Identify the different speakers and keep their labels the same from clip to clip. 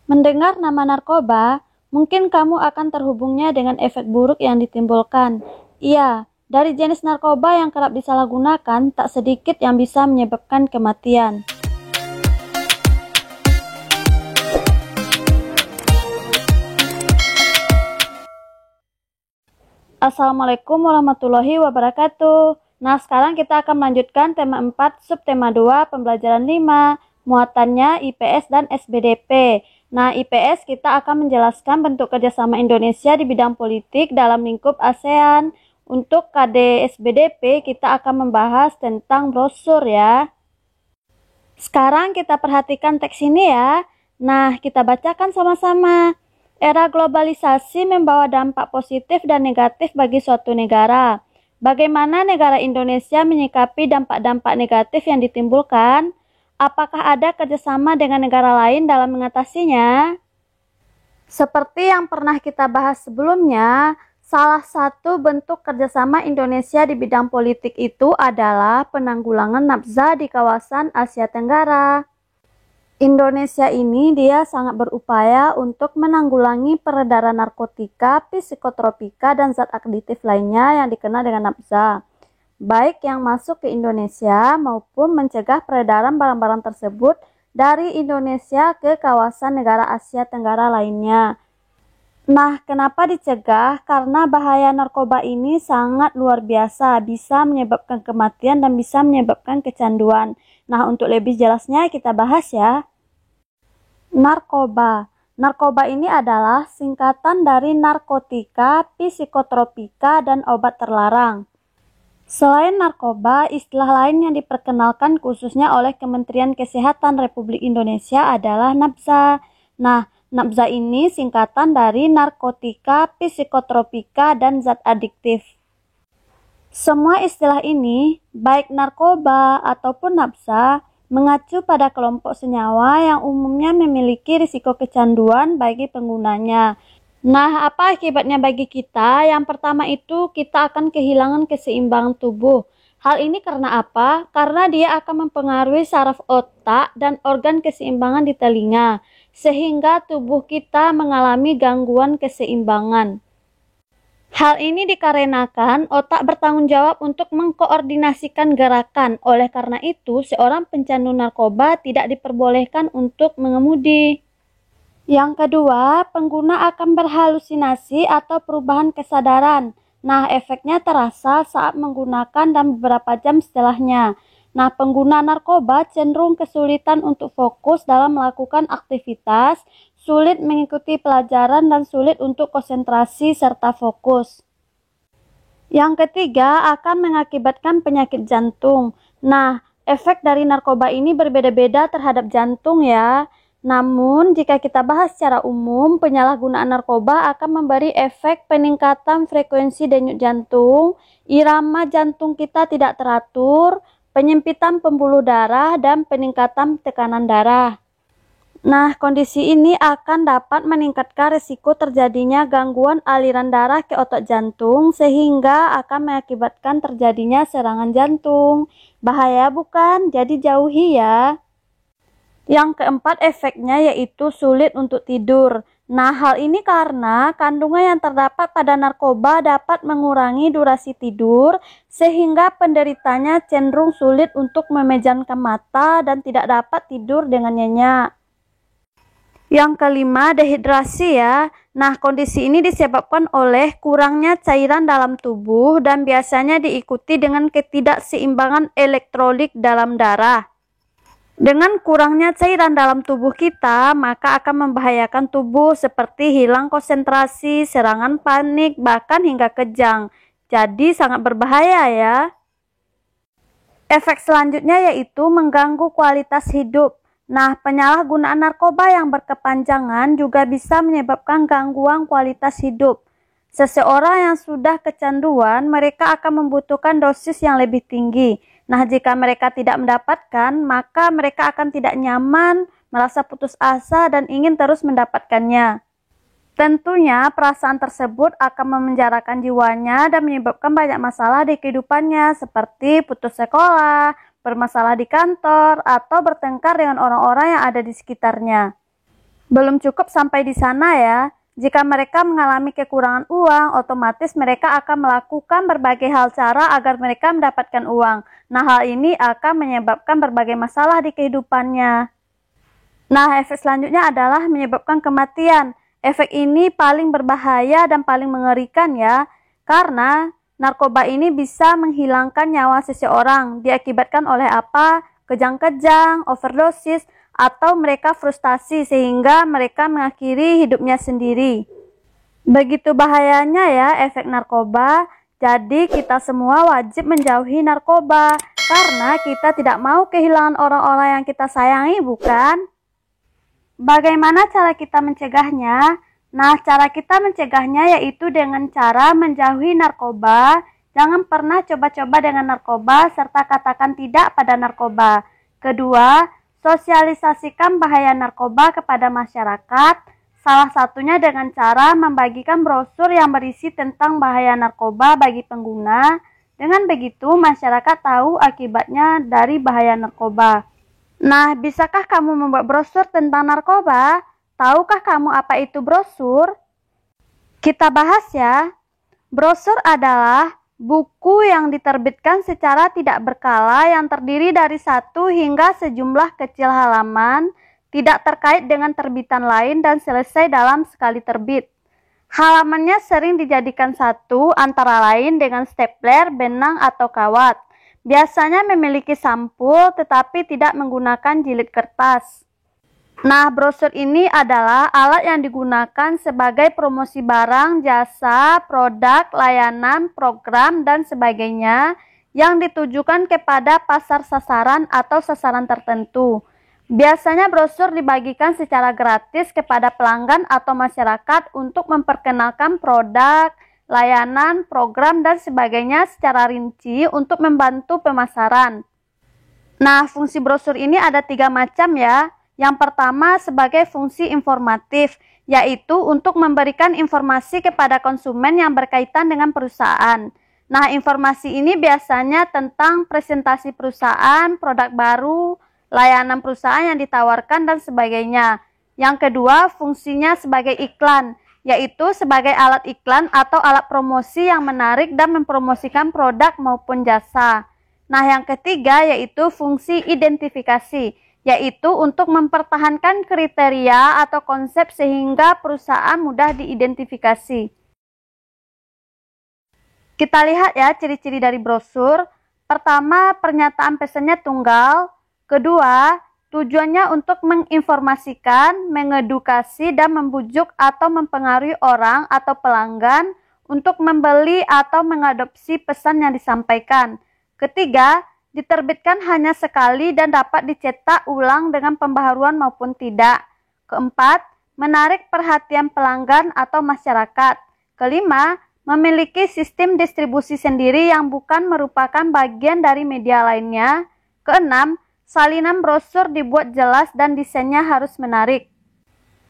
Speaker 1: Mendengar nama narkoba, mungkin kamu akan terhubungnya dengan efek buruk yang ditimbulkan. Iya, dari jenis narkoba yang kerap disalahgunakan, tak sedikit yang bisa menyebabkan kematian. Assalamualaikum warahmatullahi wabarakatuh. Nah, sekarang kita akan melanjutkan tema 4, subtema 2, pembelajaran 5, muatannya IPS dan SBDP. Nah, IPS kita akan menjelaskan bentuk kerjasama Indonesia di bidang politik dalam lingkup ASEAN. Untuk KD SBDP kita akan membahas tentang brosur ya. Sekarang kita perhatikan teks ini ya. Nah, kita bacakan sama-sama. Era globalisasi membawa dampak positif dan negatif bagi suatu negara. Bagaimana negara Indonesia menyikapi dampak-dampak negatif yang ditimbulkan? Apakah ada kerjasama dengan negara lain dalam mengatasinya? Seperti yang pernah kita bahas sebelumnya, salah satu bentuk kerjasama Indonesia di bidang politik itu adalah penanggulangan nafsa di kawasan Asia Tenggara. Indonesia ini dia sangat berupaya untuk menanggulangi peredaran narkotika, psikotropika, dan zat aditif lainnya yang dikenal dengan nafsa, baik yang masuk ke Indonesia maupun mencegah peredaran barang-barang tersebut dari Indonesia ke kawasan negara Asia Tenggara lainnya. Nah, kenapa dicegah? Karena bahaya narkoba ini sangat luar biasa, bisa menyebabkan kematian dan bisa menyebabkan kecanduan. Nah, untuk lebih jelasnya kita bahas ya. Narkoba. Narkoba ini adalah singkatan dari narkotika, psikotropika, dan obat terlarang. Selain narkoba, istilah lain yang diperkenalkan khususnya oleh Kementerian Kesehatan Republik Indonesia adalah nafsa. Nah, nafsa ini singkatan dari narkotika, psikotropika, dan zat adiktif. Semua istilah ini, baik narkoba ataupun nafsa, mengacu pada kelompok senyawa yang umumnya memiliki risiko kecanduan bagi penggunanya. Nah, apa akibatnya bagi kita? Yang pertama itu kita akan kehilangan keseimbangan tubuh. Hal ini karena apa? Karena dia akan mempengaruhi saraf otak dan organ keseimbangan di telinga, sehingga tubuh kita mengalami gangguan keseimbangan. Hal ini dikarenakan otak bertanggung jawab untuk mengkoordinasikan gerakan. Oleh karena itu, seorang pecandu narkoba tidak diperbolehkan untuk mengemudi. Yang kedua, pengguna akan berhalusinasi atau perubahan kesadaran. Nah, efeknya terasa saat menggunakan dan beberapa jam setelahnya. Nah, pengguna narkoba cenderung kesulitan untuk fokus dalam melakukan aktivitas, sulit mengikuti pelajaran, dan sulit untuk konsentrasi serta fokus. Yang ketiga, akan mengakibatkan penyakit jantung. Nah, efek dari narkoba ini berbeda-beda terhadap jantung ya. Namun, jika kita bahas secara umum, penyalahgunaan narkoba akan memberi efek peningkatan frekuensi denyut jantung, irama jantung kita tidak teratur, penyempitan pembuluh darah, dan peningkatan tekanan darah. Nah, kondisi ini akan dapat meningkatkan risiko terjadinya gangguan aliran darah ke otot jantung sehingga akan mengakibatkan terjadinya serangan jantung. Bahaya bukan? Jadi jauhi ya. Yang keempat efeknya yaitu sulit untuk tidur. Nah, hal ini karena kandungan yang terdapat pada narkoba dapat mengurangi durasi tidur sehingga penderitanya cenderung sulit untuk memejamkan mata dan tidak dapat tidur dengan nyenyak. Yang kelima, dehidrasi ya. Nah, kondisi ini disebabkan oleh kurangnya cairan dalam tubuh dan biasanya diikuti dengan ketidakseimbangan elektrolit dalam darah. Dengan kurangnya cairan dalam tubuh kita, maka akan membahayakan tubuh seperti hilang konsentrasi, serangan panik, bahkan hingga kejang. Jadi sangat berbahaya ya. Efek selanjutnya yaitu mengganggu kualitas hidup. Nah, penyalahgunaan narkoba yang berkepanjangan juga bisa menyebabkan gangguan kualitas hidup. Seseorang yang sudah kecanduan, mereka akan membutuhkan dosis yang lebih tinggi. Nah, jika mereka tidak mendapatkan, maka mereka akan tidak nyaman, merasa putus asa, dan ingin terus mendapatkannya. Tentunya, perasaan tersebut akan memenjarakan jiwanya dan menyebabkan banyak masalah di kehidupannya, seperti putus sekolah, bermasalah di kantor, atau bertengkar dengan orang-orang yang ada di sekitarnya. Belum cukup sampai di sana ya. Jika mereka mengalami kekurangan uang, otomatis mereka akan melakukan berbagai hal cara agar mereka mendapatkan uang. Nah, hal ini akan menyebabkan berbagai masalah di kehidupannya. Nah, efek selanjutnya adalah menyebabkan kematian. Efek ini paling berbahaya dan paling mengerikan ya, karena narkoba ini bisa menghilangkan nyawa seseorang. Diakibatkan oleh apa? Kejang-kejang, overdosis, atau mereka frustasi sehingga mereka mengakhiri hidupnya sendiri. Begitu bahayanya ya efek narkoba. Jadi kita semua wajib menjauhi narkoba karena kita tidak mau kehilangan orang-orang yang kita sayangi, bukan? Bagaimana cara kita mencegahnya? Nah, cara kita mencegahnya yaitu dengan cara menjauhi narkoba. Jangan pernah coba-coba dengan narkoba serta katakan tidak pada narkoba. Kedua, sosialisasikan bahaya narkoba kepada masyarakat, salah satunya dengan cara membagikan brosur yang berisi tentang bahaya narkoba bagi pengguna. Dengan begitu, masyarakat tahu akibatnya dari bahaya narkoba. Nah, bisakah kamu membuat brosur tentang narkoba? Tahukah kamu apa itu brosur? Kita bahas ya. Brosur adalah buku yang diterbitkan secara tidak berkala yang terdiri dari satu hingga sejumlah kecil halaman, tidak terkait dengan terbitan lain dan selesai dalam sekali terbit. Halamannya sering dijadikan satu, antara lain dengan stapler, benang, atau kawat. Biasanya memiliki sampul tetapi tidak menggunakan jilid kertas. Nah, brosur ini adalah alat yang digunakan sebagai promosi barang, jasa, produk, layanan, program, dan sebagainya yang ditujukan kepada pasar sasaran atau sasaran tertentu. Biasanya brosur dibagikan secara gratis kepada pelanggan atau masyarakat untuk memperkenalkan produk, layanan, program, dan sebagainya secara rinci untuk membantu pemasaran. Nah, fungsi brosur ini ada 3 macam ya. Yang pertama sebagai fungsi informatif, yaitu untuk memberikan informasi kepada konsumen yang berkaitan dengan perusahaan. Nah, informasi ini biasanya tentang presentasi perusahaan, produk baru, layanan perusahaan yang ditawarkan, dan sebagainya. Yang kedua, fungsinya sebagai iklan, yaitu sebagai alat iklan atau alat promosi yang menarik dan mempromosikan produk maupun jasa. Nah, yang ketiga yaitu fungsi identifikasi, yaitu untuk mempertahankan kriteria atau konsep sehingga perusahaan mudah diidentifikasi. Kita lihat ya ciri-ciri dari brosur. Pertama, pernyataan pesannya tunggal. Kedua, tujuannya untuk menginformasikan, mengedukasi, dan membujuk atau mempengaruhi orang atau pelanggan untuk membeli atau mengadopsi pesan yang disampaikan. Ketiga, diterbitkan hanya sekali dan dapat dicetak ulang dengan pembaharuan maupun tidak. Keempat, menarik perhatian pelanggan atau masyarakat. Kelima, memiliki sistem distribusi sendiri yang bukan merupakan bagian dari media lainnya. Keenam, salinan brosur dibuat jelas dan desainnya harus menarik.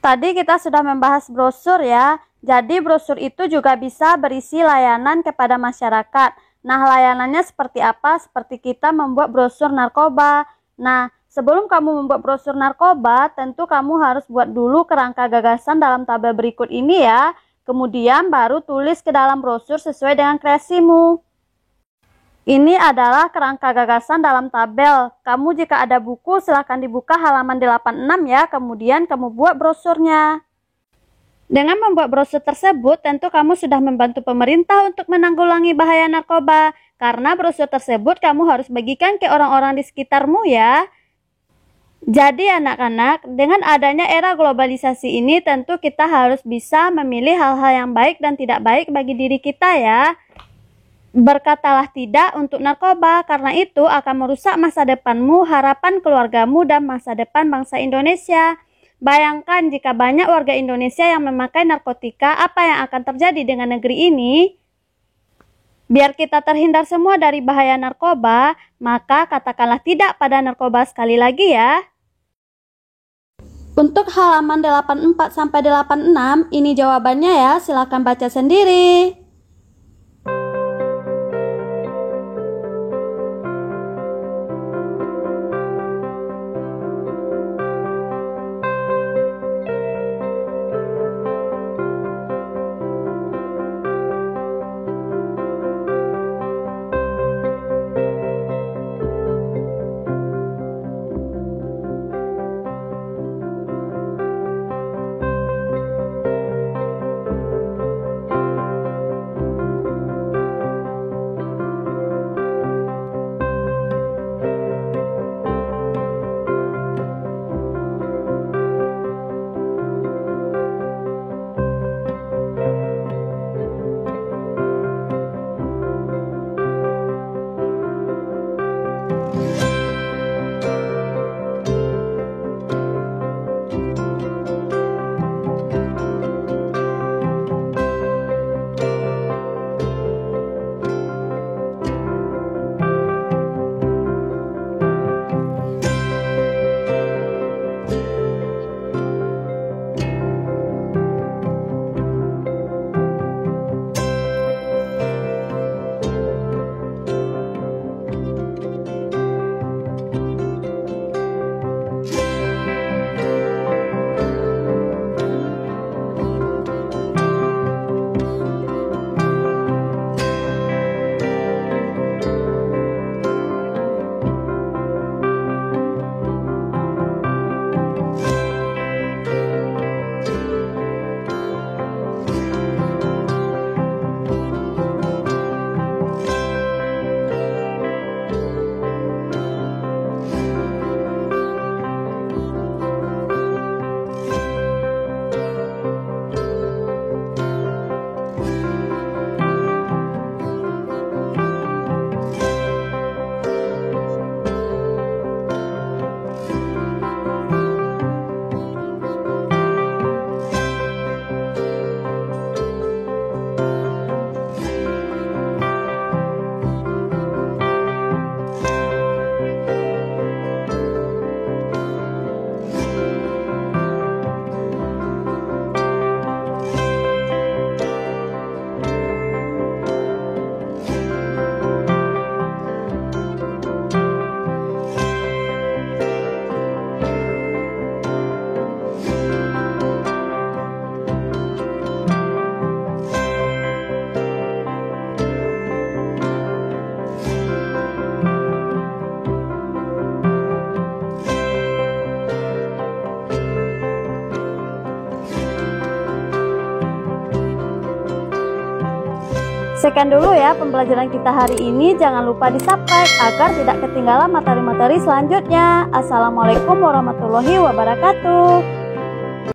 Speaker 1: Tadi kita sudah membahas brosur ya. Jadi brosur itu juga bisa berisi layanan kepada masyarakat. Nah, layanannya seperti apa? Seperti kita membuat brosur narkoba. Nah, sebelum kamu membuat brosur narkoba, tentu kamu harus buat dulu kerangka gagasan dalam tabel berikut ini ya. Kemudian baru tulis ke dalam brosur sesuai dengan kreasimu. Ini adalah kerangka gagasan dalam tabel. Kamu jika ada buku silahkan dibuka halaman 86 ya. Kemudian kamu buat brosurnya. Dengan membuat brosur tersebut, tentu kamu sudah membantu pemerintah untuk menanggulangi bahaya narkoba. Karena brosur tersebut kamu harus bagikan ke orang-orang di sekitarmu ya. Jadi anak-anak, dengan adanya era globalisasi ini tentu kita harus bisa memilih hal-hal yang baik dan tidak baik bagi diri kita ya. Berkatalah tidak untuk narkoba, karena itu akan merusak masa depanmu, harapan keluargamu, dan masa depan bangsa Indonesia. Bayangkan jika banyak warga Indonesia yang memakai narkotika, apa yang akan terjadi dengan negeri ini? Biar kita terhindar semua dari bahaya narkoba, maka katakanlah tidak pada narkoba sekali lagi ya. Untuk halaman 84-86, ini jawabannya ya, silakan baca sendiri. Sekian dulu ya pembelajaran kita hari ini. Jangan lupa di-subscribe agar tidak ketinggalan materi-materi selanjutnya. Assalamualaikum warahmatullahi wabarakatuh.